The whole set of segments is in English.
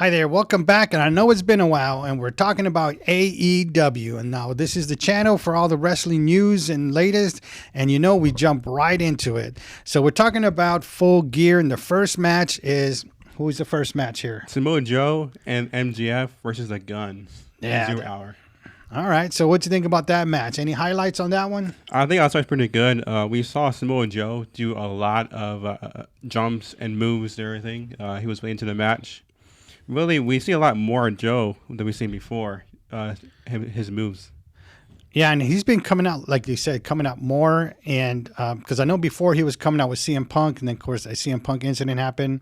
Hi there, welcome back. And I know it's been a while, and we're talking about AEW. And now this is the channel for all the wrestling news and latest. And we jump right into it. So we're talking about Full Gear, and the first match is, who's the first match here? Samoa Joe and MJF versus the Guns. Yeah. 0 hour. All right. So what do you think about that match? Any highlights on that one? I think that was pretty good. We saw Samoa Joe do a lot of jumps and moves and everything. He was way into the match. Really, we see a lot more of Joe than we've seen before, his moves. Yeah, and he's been coming out, like you said, coming out more. And because I know before he was coming out with CM Punk, and then, of course, a CM Punk incident happened.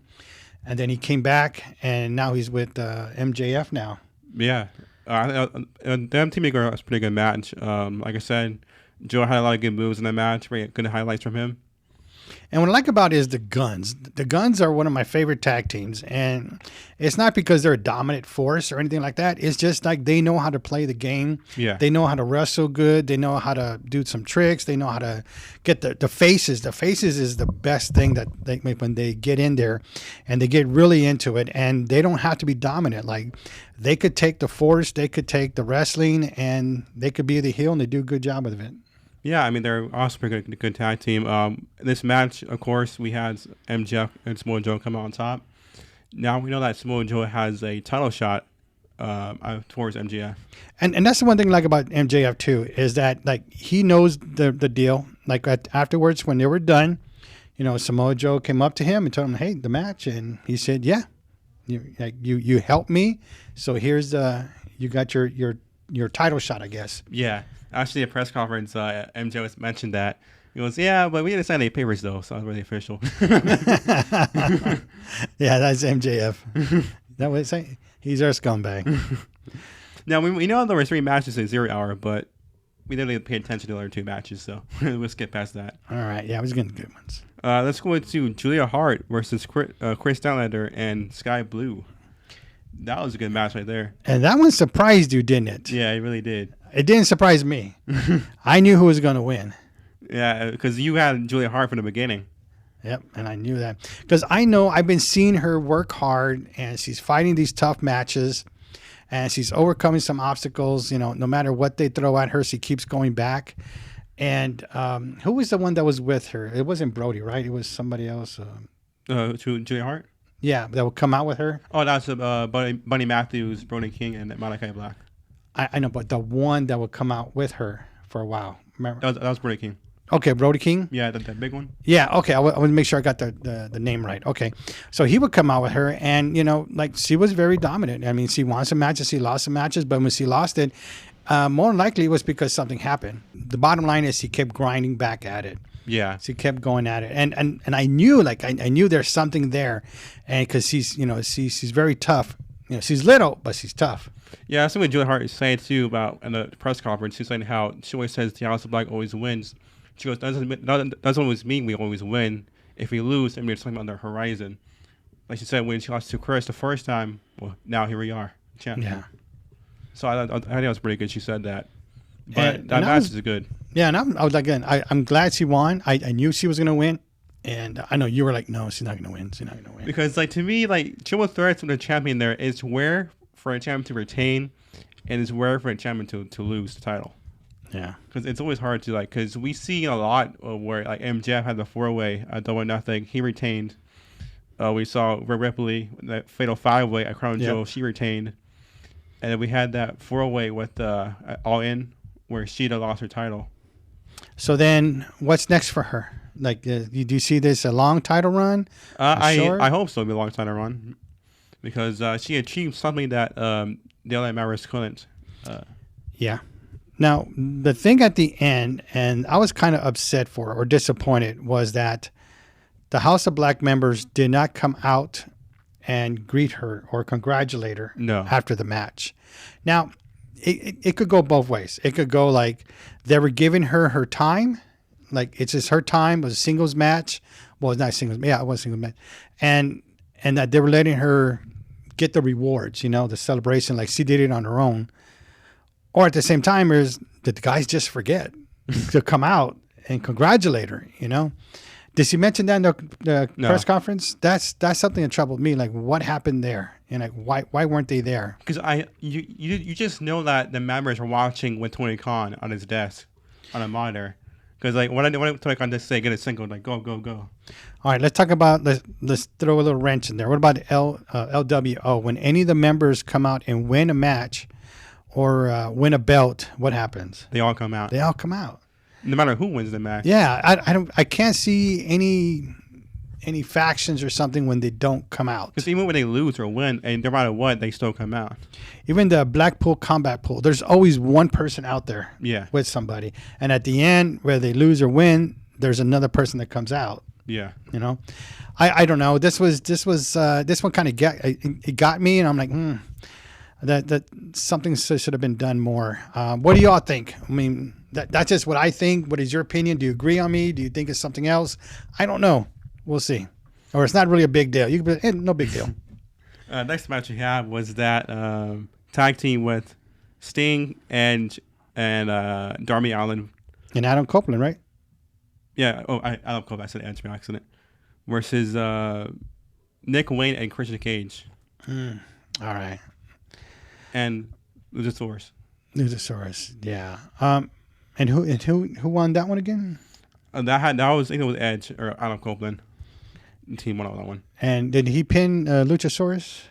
And then he came back, and now he's with MJF now. Yeah. Them team maker was a pretty good match. Like I said, Joe had a lot of good moves in that match. Very good highlights from him. And what I like about it is the Guns. The Guns are one of my favorite tag teams. And it's not because they're a dominant force or anything like that. It's just like they know how to play the game. Yeah. They know how to wrestle good. They know how to do some tricks. They know how to get the faces. The faces is the best thing that they make when they get in there and they get really into it. And they don't have to be dominant. Like they could take the force, they could take the wrestling, and they could be the heel, and they do a good job of it. Yeah, I mean, they're also a good tag team. This match, of course, we had MJF and Samoa Joe come out on top. Now we know that Samoa Joe has a title shot towards MJF. And that's the one thing I like about MJF, too, is that, like, he knows the deal. Like, afterwards, when they were done, Samoa Joe came up to him and told him, hey, the match. And he said, yeah, you helped me. So here's you got your title shot, I guess. Yeah. Actually, at a press conference, MJ mentioned that. He goes, yeah, but we didn't sign any papers, though, so it's really official. Yeah, that's MJF. That was saying he's our scumbag. Now, we know there were 3 matches in 0 hour, but we didn't really pay attention to the other 2 matches, so we'll skip past that. All right, yeah, it was getting good ones. Let's go into Julia Hart versus Chris Statlander and Sky Blue. That was a good match right there. And that one surprised you, didn't it? Yeah, it really did. It didn't surprise me. I knew who was going to win. Yeah, because you had Julia Hart from the beginning. Yep, and I knew that. Because I know I've been seeing her work hard, and she's fighting these tough matches, and she's overcoming some obstacles. No matter what they throw at her, she keeps going back. And who was the one that was with her? It wasn't Brody, right? It was somebody else. Julia Hart? Yeah, that would come out with her. Oh, that's Bunny Matthews, Brody King, and Malakai Black. I know, but the one that would come out with her for a while. Remember? That was Brody King. Okay, Brody King? Yeah, that big one. Yeah, okay. I want to make sure I got the name right. Okay. So he would come out with her, and, like, she was very dominant. I mean, she won some matches, she lost some matches, but when she lost it, more likely it was because something happened. The bottom line is she kept grinding back at it. Yeah. She kept going at it. And I knew, like, I knew there's something there, and because she's very tough. She's little, but she's tough. Yeah, that's what Julia Hart is saying, too, about in the press conference. She's saying how she always says the House of Black always wins. She goes, doesn't always mean we always win. If we lose, I mean, it's something on the horizon. Like she said, when she lost to Chris the first time, well, now here we are. Champion. Yeah. So I think it was pretty good she said that. But that match is good. Yeah, and I'm glad she won. I knew she was going to win. And I know you were like, no, she's not going to win. She's not going to win. Because, like, to me, like, triple threats with a champion there is rare for a champion to retain, and it's rare for a champion to lose the title. Yeah. Because it's always hard to, like, because we see a lot where, like, MJF had the 4-way at Double or Nothing. He retained. We saw Rhea Ripley, that fatal 5-way at Crown Jewel. She retained. And then we had that 4-way with All In, where Sheeta lost her title. So then what's next for her? Like, do you see this a long title run? I hope so. It'll be a long title run because she achieved something that the LA Mavericks couldn't. Yeah. Now, the thing at the end, and I was kind of upset for or disappointed, was that the House of Black members did not come out and greet her or congratulate her after the match. Now, it could go both ways. It could go like they were giving her time. Like, it's just her time. It was a singles match. Well, it's not singles. Yeah, it was a singles match. And that they were letting her get the rewards, the celebration, like she did it on her own. Or at the same time, did the guys just forget to come out and congratulate her, Did she mention that in the press conference? That's something that troubled me. Like, what happened there? And like, why weren't they there? Because you just know that the members are watching with Tony Khan on his desk on a monitor. Because like when Tony Khan just say get a single, like go. All right, let's talk about let's throw a little wrench in there. What about LWO? When any of the members come out and win a match or win a belt, what happens? They all come out. They all come out. No matter who wins the match. Yeah, I can't see any factions or something when they don't come out. Because even when they lose or win, and no matter what, they still come out. Even the Blackpool Combat Pool, there's always one person out there with somebody. And at the end, whether they lose or win, there's another person that comes out. Yeah. You know? I don't know. This one kind of got me, and I'm like, that something should have been done more. What do y'all think? I mean, that's just what I think. What is your opinion? Do you agree on me? Do you think it's something else? I don't know. We'll see. Or it's not really a big deal. You could be, no big deal. Next match we had was that tag team with Sting and Darby Allin. And Adam Copeland, right? Yeah. Oh, Adam Copeland. I said Edge by accident. Versus Nick Wayne and Christian Cage. All right. And Luchasaurus. Luchasaurus, yeah. And who won that one again? That was, I think it was Edge or Adam Copeland. Team won on that one. And did he pin Luchasaurus?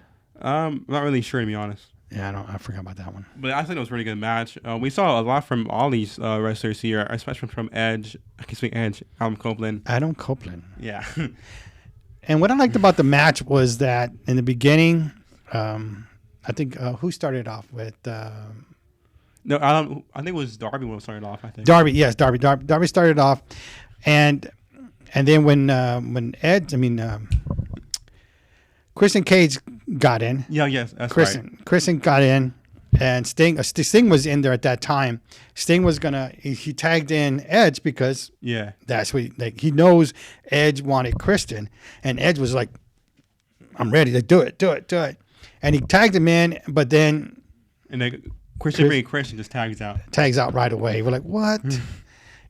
I'm not really sure, to be honest. Yeah, I forgot about that one. But I think it was a really good match. We saw a lot from all these wrestlers here, especially from Edge, Adam Copeland. Adam Copeland. Yeah. And what I liked about the match was that in the beginning, I think who started off with? No, I think it was Darby when it started off. I think Darby, yes, Darby started off, and then when Christian Cage got in. Yeah, yes, that's right. Christian got in, and Sting was in there at that time. Sting was he tagged in Edge because that's what he knows Edge wanted Christian, and Edge was like, I'm ready to do it, and he tagged him in, but then Christian just tags out right away. We're like, what?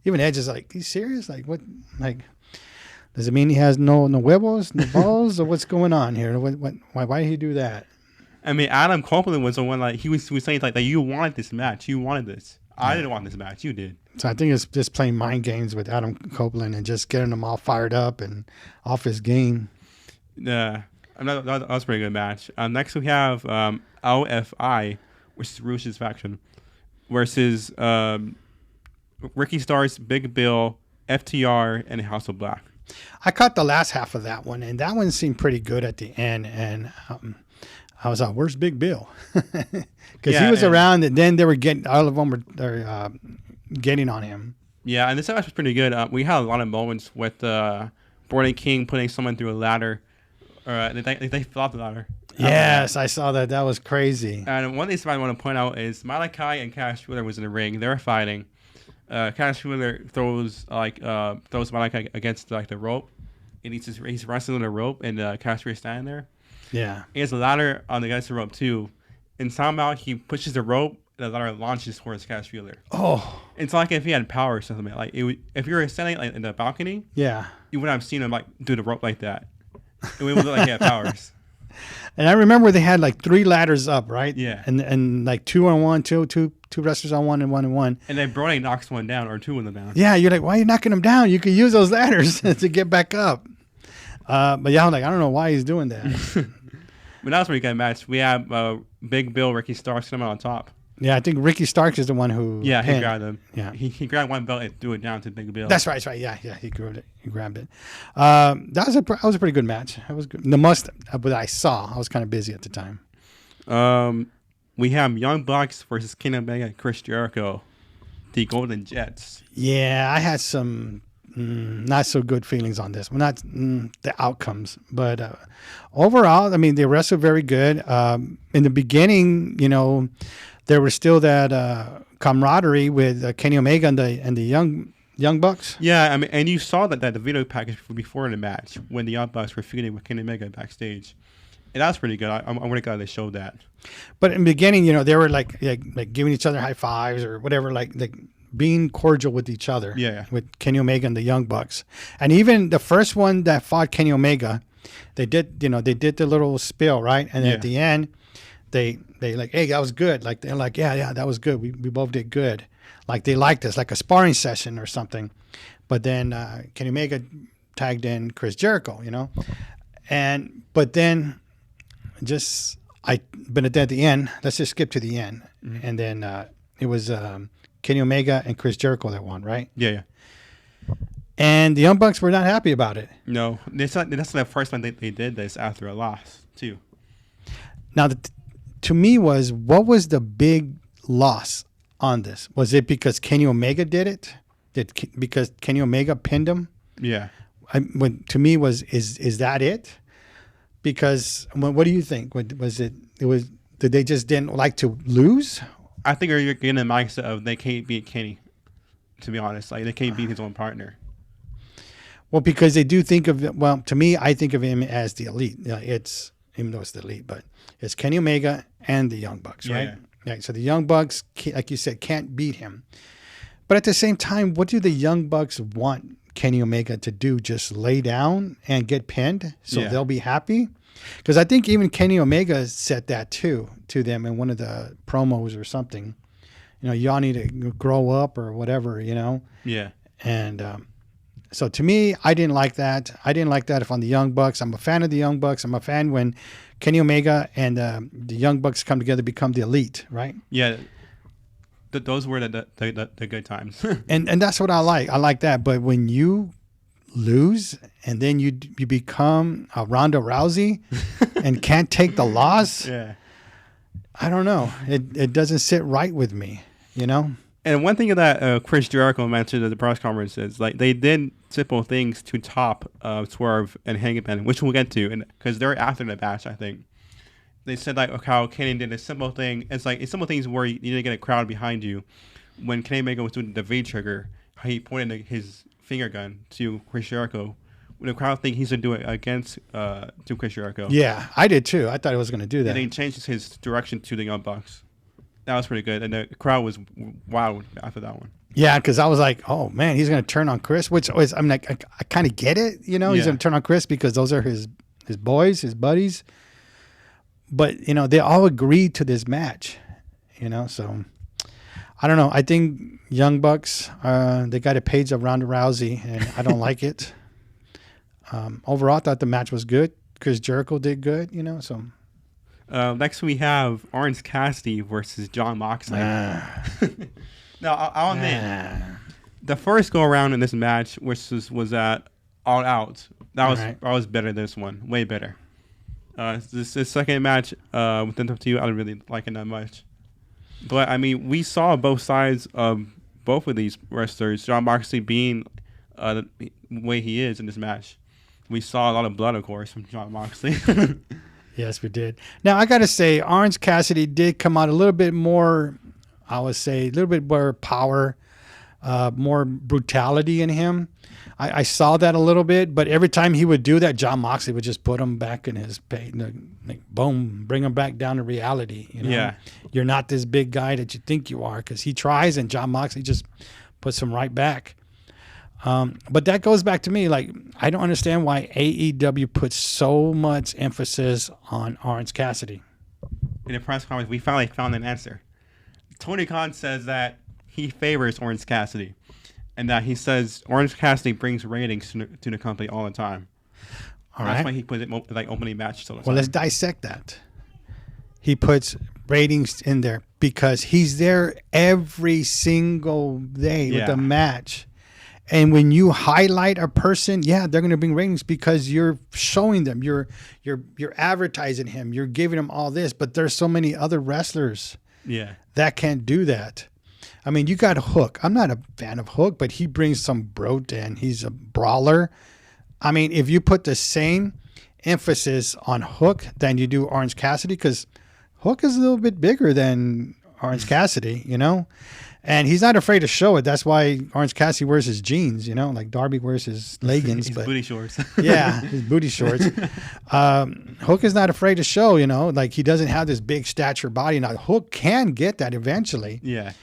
Even Edge is like, you serious? Like what? Like, does it mean he has no huevos, no balls, or what's going on here? Why did he do that? I mean, Adam Copeland was the one, like he was saying like that you wanted this match, you wanted this. I didn't want this match, you did. So I think it's just playing mind games with Adam Copeland and just getting him all fired up and off his game. Yeah, that was a pretty good match. Next we have LFI, which is Rush's faction, versus Ricky Starks, Big Bill, FTR, and House of Black. I caught the last half of that one, and that one seemed pretty good at the end. And I was like, "Where's Big Bill?" Because he was around, and then they were all of them were getting on him. Yeah, and this match was pretty good. We had a lot of moments with Brody King putting someone through a ladder. They fell off the ladder. Yes, I saw that. That was crazy. And one thing I want to point out is Malakai and Cash Wheeler was in the ring. They were fighting. Cash Wheeler throws Malakai against like the rope, and he's wrestling on the rope, and Cash Wheeler standing there. Yeah, he has a ladder against the rope too, and somehow he pushes the rope, and the ladder launches towards Cash Wheeler. Oh, it's like if he had power or something. Like if you were standing like in the balcony, you wouldn't have seen him like do the rope like that. It would look like he had powers. And I remember they had like 3 ladders up, right? Yeah. And like 2 on one, two wrestlers on one, and 1 on 1. And then Brody knocks one down or 2 of them down. Yeah, you're like, why are you knocking them down? You could use those ladders to get back up. But yeah, I'm like, I don't know why he's doing that. But that was a pretty good match. We have Big Bill, Ricky Starks coming on top. Yeah, I think Ricky Starks is the one who pinned. He grabbed him. Yeah. He grabbed one belt and threw it down to Big Bill. That's right. Yeah, he grabbed it. That was a pretty good match. It was good. The most that I saw, I was kind of busy at the time. We have Young Bucks versus Kenny Omega and Chris Jericho, the Golden Jets. Yeah, I had some not so good feelings on this. Well, not the outcomes, but overall, I mean, they wrestled very good. In the beginning, there was still that camaraderie with Kenny Omega and the Young Bucks. Yeah, I mean, and you saw that the video package before the match when the Young Bucks were feuding with Kenny Omega backstage, and that was pretty good. I'm really glad they showed that. But in the beginning, they were like giving each other high fives or whatever, like being cordial with each other. Yeah, with Kenny Omega and the Young Bucks, and even the first one that fought Kenny Omega, they did the little spill, right? And then Yeah. at the end, they like, hey, that was good. Like they're like, yeah, that was good. We both did good. Like they liked us, like a sparring session or something. But then Kenny Omega tagged in Chris Jericho, but then but at the end, let's just skip to the end, and then it was Kenny Omega and Chris Jericho that won, right? Yeah. And the Young Bucks were not happy about it. No, that's not the first time they did this after a loss too. Now, to me, what was the big loss on this? Was it because Kenny Omega did it? Because Kenny Omega pinned him? Yeah. To me, is that it? Because what do you think? Did they just didn't like to lose? I think you're getting the mindset of they can't beat Kenny. To be honest, like they can't beat his own partner. Well, because they do think of, well, to me, I think of him as the elite. It's, even though it's the elite, but it's Kenny Omega and the Young Bucks, right? Yeah. So the Young Bucks, like you said, can't beat him. But at the same time, what do the Young Bucks want Kenny Omega to do? Just lay down and get pinned so they'll be happy? Because I think even Kenny Omega said that too to them in one of the promos or something. Y'all need to grow up or whatever, Yeah. And so to me, I didn't like that. I didn't like that if on the Young Bucks. I'm a fan of the Young Bucks. I'm a fan when Kenny Omega and the Young Bucks come together, become the elite, right? Yeah. Those were the good times. and that's what I like. I like that. But when you lose and then you become a Ronda Rousey and can't take the loss, I don't know. It doesn't sit right with me, And one thing that Chris Jericho mentioned at the press conference is like they did simple things to top Swerve and Hangman, which we'll get to, and because they're after the match, I think. They said like how Kenny did a simple thing. It's like it's simple things where you need to get a crowd behind you. When Kenny Omega was doing the V trigger, he pointed his finger gun to Chris Jericho. When the crowd think he's gonna do it against to Chris Jericho. Yeah, I did too. I thought he was gonna do that. And then he changed his direction to the Young Bucks. That was pretty good, and the crowd was wild after that one. Yeah, because I was like, oh man, he's gonna turn on Chris, which was, I'm like, I kind of get it, He's gonna turn on Chris because those are his boys, his buddies. But they all agreed to this match, So I don't know. I think Young Bucks, they got a page of Ronda Rousey, and I don't like it. Overall, I thought the match was good. Chris Jericho did good, So next we have Orange Cassidy versus Jon Moxley. Now I'll admit, the first go around in this match, which was at All Out, that was better than this one, way better. This second match with the two, I didn't really like it that much. But I mean, we saw both sides of both of these wrestlers. Jon Moxley being the way he is in this match. We saw a lot of blood, of course, from Jon Moxley. Yes, we did. Now I got to say, Orange Cassidy did come out a little bit more. I would say a little bit more power, more brutality in him. I saw that a little bit, but every time he would do that, Jon Moxley would just put him back in his pay, like boom, bring him back down to reality. Yeah, you're not this big guy that you think you are, because he tries, and Jon Moxley just puts him right back. But that goes back to me, like I don't understand why AEW puts so much emphasis on Orange Cassidy. In the press conference, we finally found an answer. Tony Khan says that he favors Orange Cassidy. And that he says Orange Cassidy brings ratings to the company all the time. All right. That's why he puts it like opening matches all the time. Well, let's dissect that. He puts ratings in there because he's there every single day with a match. And when you highlight a person, they're going to bring ratings because you're showing them, you're advertising him, you're giving him all this. But there's so many other wrestlers that can't do that. I mean, you got Hook. I'm not a fan of Hook, but he brings some brote in. He's a brawler. I mean, if you put the same emphasis on Hook than you do Orange Cassidy, because Hook is a little bit bigger than Orange Cassidy, and he's not afraid to show it. That's why Orange Cassidy wears his jeans, like Darby wears his leggings. His booty shorts. His booty shorts. Hook is not afraid to show, like he doesn't have this big stature body. Now, Hook can get that eventually. Yeah.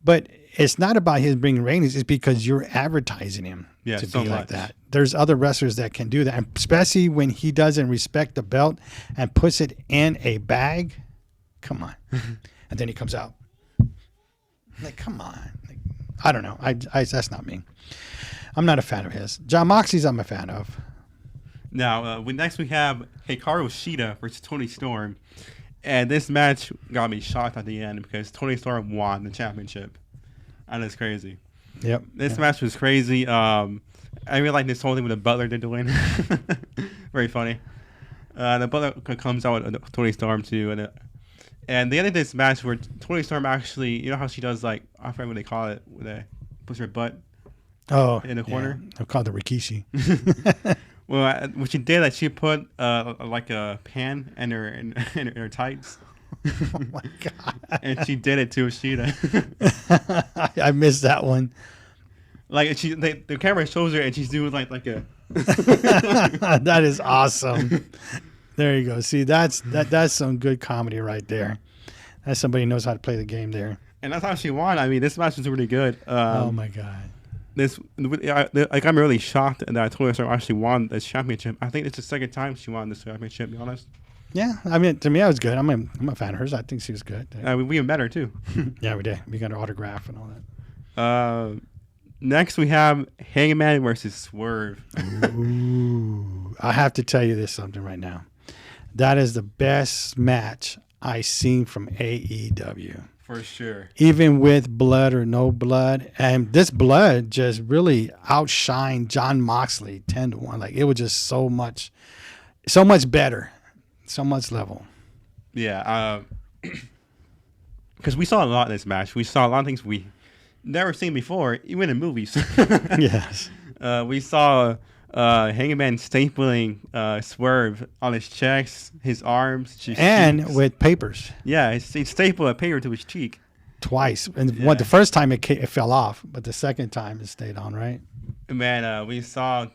But it's not about his bringing ratings. It's because you're advertising him to so be like much. that. There's other wrestlers that can do that, and especially when he doesn't respect the belt and puts it in a bag. Come on. And then he comes out. Like, come on. Like, I don't know. I that's not me. I'm not a fan of his. John Moxley's I'm a fan of. Now, next we have Hikaru Shida versus Tony Storm. And this match got me shocked at the end because Tony Storm won the championship. And it's crazy. Yep. This match was crazy. I really like this whole thing with the Butler did to win. Very funny. The Butler comes out with Tony Storm too. And the end of this match where Tony Storm actually, you know how she does like, I forget what they call it, where they push her butt in the corner? Yeah. I'll call it the Rikishi. Well, what she did, like she put like a pan in her tights. Oh my God. And she did it to Ashita. I missed that one. Like the camera shows her and she's doing like a. That is awesome. There you go. See, that's some good comedy right there. That's somebody who knows how to play the game there. And that's how she won. I mean, this match was really good. Oh my God. I'm really shocked that Tony Storm actually won this championship. I think it's the second time she won this championship, to be honest. Yeah, I mean, to me, I was good. I'm a fan of hers. I think she was good. We even met her, too. Yeah, we did. We got her autograph and all that. Next, we have Hangman versus Swerve. Ooh, I have to tell you this something right now. That is the best match I've seen from AEW. For sure. Even with blood or no blood. And this blood just really outshined John Moxley 10-1. Like, it was just so much better. So much level. Yeah. Because we saw a lot in this match. We saw a lot of things we never seen before, even in movies. Yes. We saw Hangman stapling Swerve on his chest, his arms, and cheeks. with papers. Yeah, he stapled a paper to his cheek. Twice. And the first time it fell off, but the second time it stayed on, right? Man, we saw,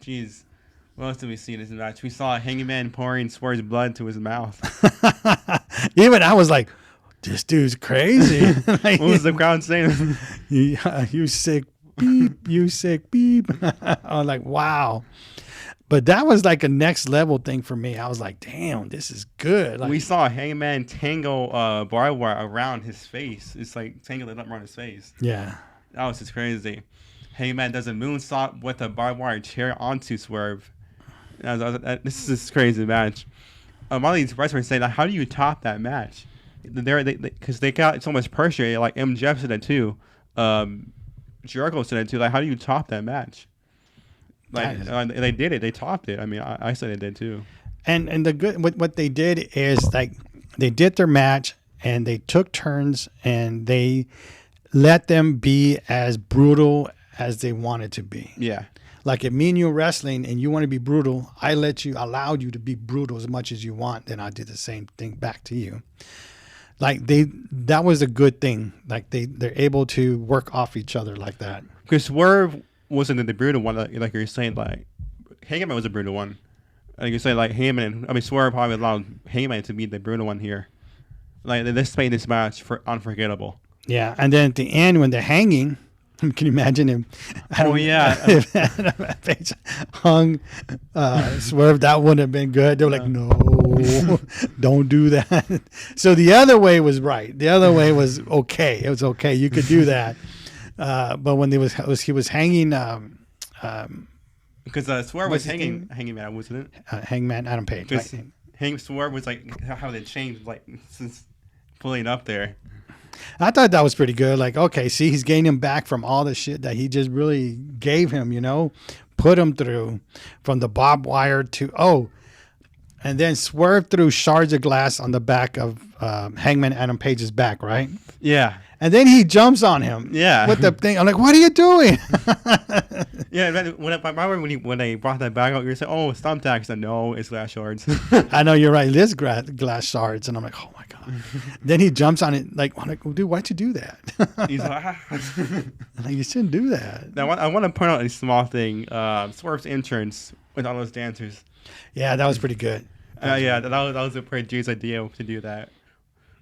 what else did we see in this match? We saw Hangman pouring Swerve's blood to his mouth. Even I was like, this dude's crazy. Like, what was the crowd saying? You sick beep, you sick beep. I was like, wow. But that was like a next level thing for me. I was like, damn, this is good. Like, we saw Hangman tangle barbed wire around his face. It's like tangled it up around his face. Yeah. That was just crazy. Hangman does a moonsault with a barbed wire chair onto Swerve. This is a crazy match. One of these wrestlers saying, like, how do you top that match? Because they got so much pressure. Like MJF said it too. Jericho said it too. Like, how do you top that match? Like, they did it. They topped it. I mean, I said they did too. And the good what they did is like they did their match and they took turns and they let them be as brutal as they wanted to be. Yeah. Like if me and you are wrestling and you want to be brutal, allowed you to be brutal as much as you want, then I did the same thing back to you. Like that was a good thing. Like they're able to work off each other like that. Because Swerve wasn't the brutal one, like you're saying. Like Hangman was a brutal one. Like you say, like Swerve probably allowed Hangman to be the brutal one here. Like they made this match unforgettable. Yeah, and then at the end when they're hanging. Can you imagine him? Oh, yeah. If Page hung Swerve, that wouldn't have been good. They were like, no, don't do that. So the other way was right. The other way was okay. It was okay. You could do that. But when he was hanging... because Swerve was hanging man, wasn't it? Hangman Adam Page. Because Swerve was like, how they changed, like, since pulling up there. I thought that was pretty good. Like, okay, see, he's getting him back from all the shit that he just really gave him, put him through from the barbed wire to, and then Swerve threw shards of glass on the back of Hangman Adam Page's back, right? Yeah. And then he jumps on him. Yeah. With the thing. I'm like, what are you doing? Yeah. When they brought that back out, you were saying, oh, it's thumbtacks. And no, it's glass shards. I know, you're right. It is glass shards. And I'm like, oh my God. Then he jumps on it. Like, I'm like, well, dude, why'd you do that? He's like, like, you shouldn't do that. Now, I want to point out a small thing. Swerve's entrance with all those dancers. Yeah, that was pretty good. That was a pretty genius idea to do that.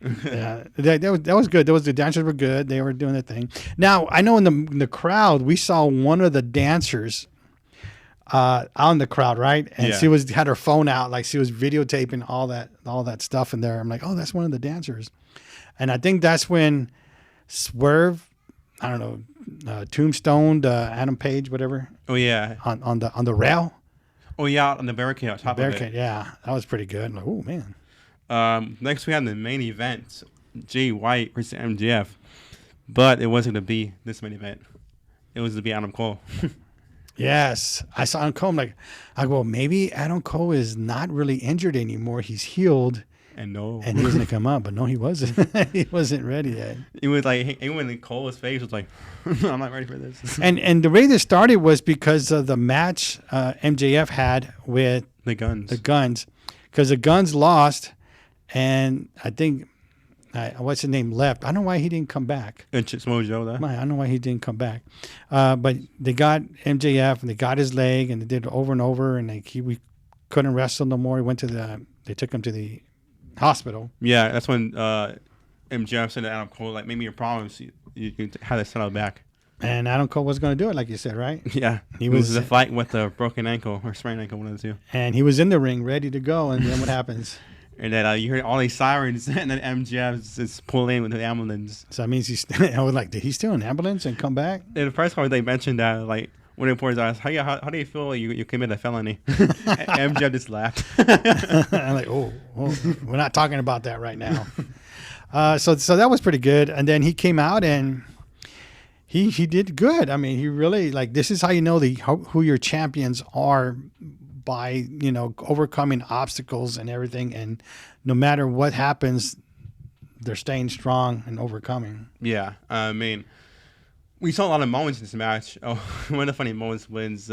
Yeah, that was good. The dancers were good. They were doing their thing. Now I know in the crowd we saw one of the dancers out in the crowd, right? And Yeah. she had her phone out, like she was videotaping all that stuff in there. I'm like, oh, that's one of the dancers. And I think that's when Swerve, I don't know, tombstoned Adam Page, whatever, Oh yeah. on the rail. Oh yeah, on the barricade on top of it. Yeah, that was pretty good. I'm like, oh man. Next we had the main event, Jay White versus MJF, but it wasn't to be this main event. It was to be Adam Cole. Yes, I saw Adam Cole. I go, well, maybe Adam Cole is not really injured anymore. He's healed. And no, And he was going to come up, but no, he wasn't. He wasn't ready yet. it was like even Cole's face was like, I'm not ready for this. And the way this started was because of the match MJF had with The Guns. Because the Guns lost, and I think what's his name left. I don't know why he didn't come back. And Samoa Joe, though. I don't know why he didn't come back. But they got MJF and they got his leg and they did it over and over, and we couldn't wrestle no more. They took him to the hospital. Yeah, that's when MJF said to Adam Cole, like, make me your promise. You can have this settled back. And Adam Cole was going to do it, like you said, right? Yeah. He was a fight with a broken ankle or sprained ankle, one of the two. And he was in the ring ready to go, and then what happens? And then you heard all these sirens, and then MJF just pull in with the ambulance. So that means I was like, did he steal an ambulance and come back? In the press conference, they mentioned that, like, when the reporters asked, how do you feel like you committed a felony? MJF just laughed. I'm like, oh, we're not talking about that right now. So that was pretty good. And then he came out and he did good. I mean, he really, like, this is how you know who your champions are, by, overcoming obstacles and everything. And no matter what happens, they're staying strong and overcoming. Yeah. I mean, we saw a lot of moments in this match. Oh, one of the funny moments was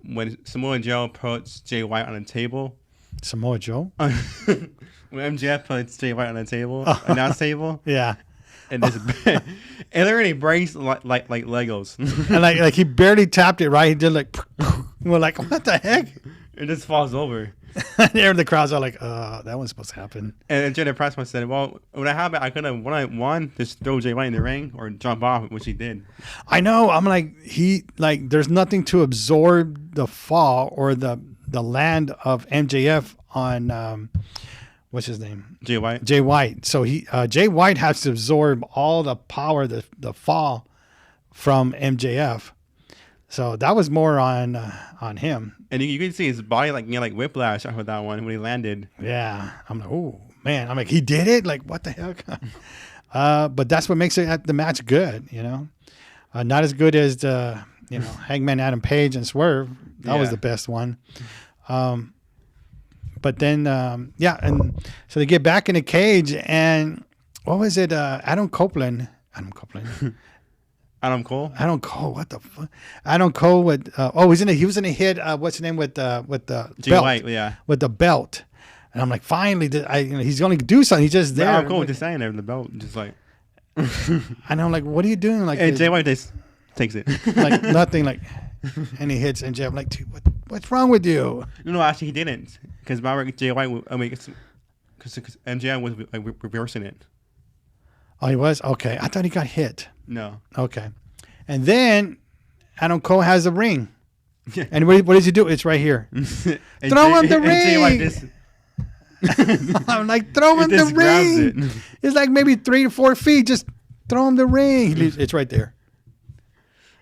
when Samoa Joe puts Jay White on a table. Samoa Joe? When MJF puts Jay White on a table, announce table. Yeah. And this and it really breaks like Legos. And like he barely tapped it, right? He did like, we're like, what the heck? It just falls over. And the crowds are like, that wasn't supposed to happen. And Jenna Pressman said, well, when that happened, I could have, one, just throw Jay White in the ring or jump off, which he did. I know. I'm like, there's nothing to absorb the fall or the land of MJF on, what's his name? Jay White. Jay White. So Jay White has to absorb all the power, the fall from MJF. So that was more on him. And you can see his body like whiplash after that one when he landed. Yeah. I'm like, oh man. I'm like, he did it? Like, what the heck? But that's what makes the match good, Not as good as the, Hangman Adam Page and Swerve. That was the best one. But then, and so they get back in the cage, and what was it? Adam Cole. Adam Cole. What the fuck? Adam Cole with he was in a hit. What's his name with the Jay belt? White, yeah, with the belt. And I'm like, finally, he's going to do something. He's just there. Adam Cole just standing there with the belt, just like. And I'm like, what are you doing? Like, and Jay White just takes it. Like nothing. Like, and he hits MJF. I'm like, dude, what's wrong with you? No, actually he didn't, because Jay White. Because MJF was like reversing it. Oh, he was? Okay. I thought he got hit. No. Okay. And then Adam Cole has a ring. And what does he do? It's right here. Throw him the ring. I'm like, throw him the ring. It's like maybe 3 to 4 feet. Just throw him the ring. It's right there.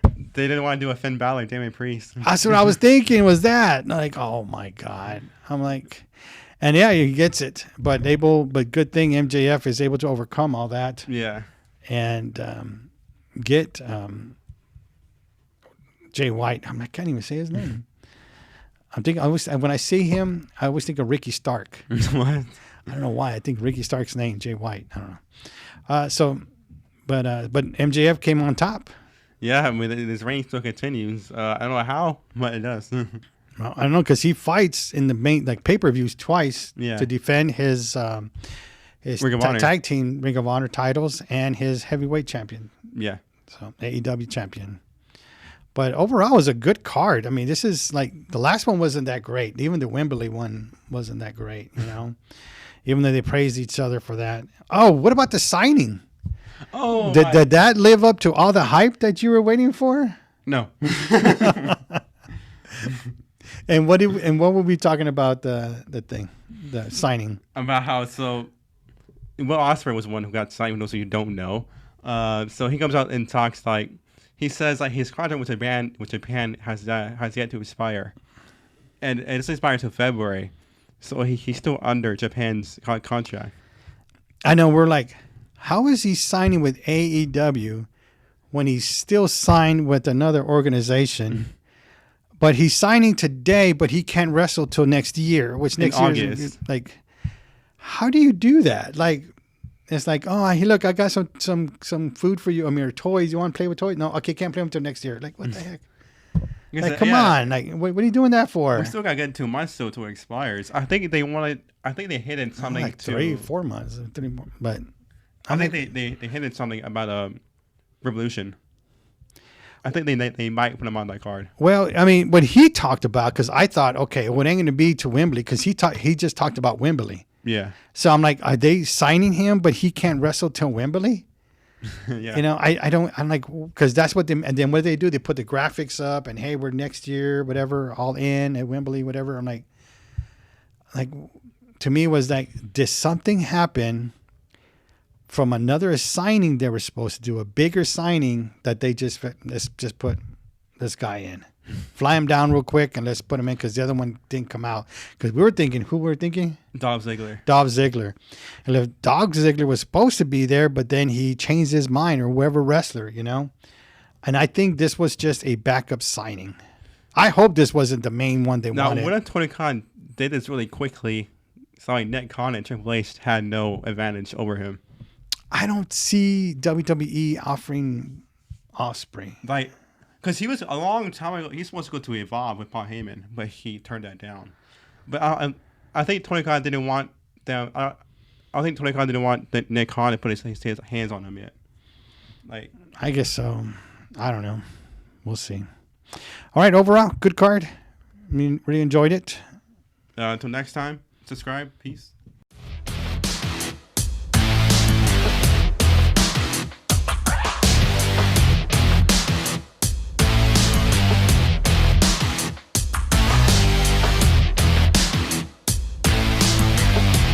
They didn't want to do a Finn Balor, Damian Priest. That's what I was thinking was that. And I'm like, oh my God. I'm like, and yeah, he gets it. But good thing MJF is able to overcome all that. Yeah. And get Jay White. I can't even say his name. I'm thinking when I see him, I always think of Ricky Stark. What? I don't know why. I think Ricky Stark's name, Jay White. I don't know. But MJF came on top. Yeah, I mean, this reign still continues. I don't know how, but it does. Well, I don't know, because he fights in the main pay-per-views twice to defend his tag team Ring of Honor titles and his heavyweight champion. Yeah. So AEW champion. But overall, it was a good card. I mean, this is like the last one wasn't that great. Even the Wembley one wasn't that great. even though they praised each other for that. Oh, what about the signing? Oh, did that live up to all the hype that you were waiting for? No. And what were we talking about the signing? About how Will Ospreay was one who got signed. For those of you who don't know, so he comes out and talks he says his contract with Japan has yet to expire, and it's expired until February, so he's still under Japan's contract. I know, we're like, how is he signing with AEW when he's still signed with another organization? But he's signing today, but he can't wrestle till next year, which next year is like, how do you do that? Like, it's like, oh, hey, look, I got some food for you. I mean, or toys. You want to play with toys? No, okay, can't play them till next year. Like, what the heck? Like, come on. Like, what are you doing that for? We still got to get 2 months till it expires. I think they hit in something like 3-4 months, 3 more. But I think they hinted something about Revolution. I think they might put him on that card. Well, I mean, what he talked about, because I thought, okay, well, it ain't going to be to Wembley, because he just talked about Wembley. Yeah. So I'm like, are they signing him, but he can't wrestle till Wembley? Yeah. You know, I'm like, because that's what and then what do? They put the graphics up and, hey, we're next year, whatever, all in at Wembley, whatever. I'm like, to me, was like, did something happen from another signing they were supposed to do, a bigger signing that they let's just put this guy in, fly him down real quick and let's put him in, because the other one didn't come out. Because we were thinking, Dolph Ziggler. And if Dolph Ziggler was supposed to be there, but then he changed his mind, or whoever wrestler, you know. And I think this was just a backup signing. I hope this wasn't the main one they wanted. Now, what if Tony Khan did this really quickly? So Nick Khan and Triple H had no advantage over him. I don't see WWE offering Ospreay. Like, because he was a long time ago, he's supposed to go to Evolve with Paul Heyman, but he turned that down. But I think Tony Khan didn't want them. I think Tony Khan didn't want Nick Khan to put his hands on him yet. Like, I guess so. I don't know. We'll see. All right, overall, good card. I mean, really enjoyed it. Until next time, subscribe. Peace.